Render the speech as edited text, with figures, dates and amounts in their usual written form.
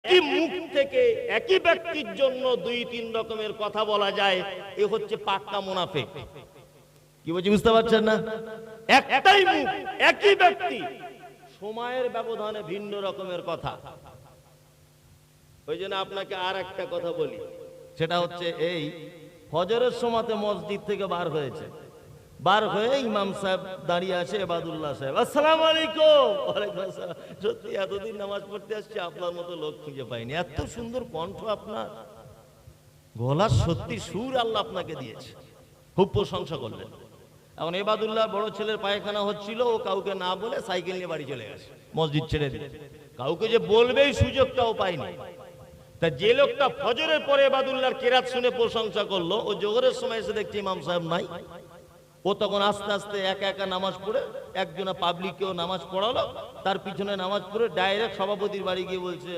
একই মুখ থেকে একই ব্যক্তির জন্য দুই তিন রকমের কথা বলা যায়, এ হচ্ছে পাক্কা মুনাফিক। কি বলছি বুঝতে পারছেন না? একটাই মুখ, একই ব্যক্তি, সময়ের ব্যবধানে ভিন্ন রকমের কথা। ওই জন্য আপনাকে আর একটা কথা বলি, সেটা হচ্ছে এই ফজরের সময়তে মসজিদ থেকে বার হয়েছে, বার হয়ে ইমাম সাহেব দাঁড়িয়ে আছে, এবাদুল্লাহ সাহেব, আসসালামু আলাইকুম। ওয়ালাইকুম আসসালাম। সত্যি এতদিন নামাজ পড়তে আসছে, আপনার মতো লোক খুঁজে পাইনি। এত সুন্দর কণ্ঠ আপনার, গলার সত্যি সুর আল্লাহ আপনাকে দিয়েছে, খুব প্রশংসা করলেন। এখন এবাদুল্লাহ বড় ছেলের পায়খানা হচ্ছিল, ও কাউকে না বলে সাইকেল নিয়ে বাড়ি চলে গেছে, মসজিদ ছেড়ে দিয়ে। কাউকে যে বলবে এই সুযোগটাও পাইনি। তা যে লোকটা ফজরের পরে এবাদুল্লাহর কেরাত শুনে প্রশংসা করলো, ও জোহরের সময় এসে দেখছে ইমাম সাহেব নাই। ও তখন আস্তে আস্তে একা একা নামাজ পড়ে, একজনা পাবলিককেও নামাজ পড়ালো, তার পিছনে নামাজ পড়ে ডাইরেক্ট সভাপতির বাড়ি গিয়ে বলছে,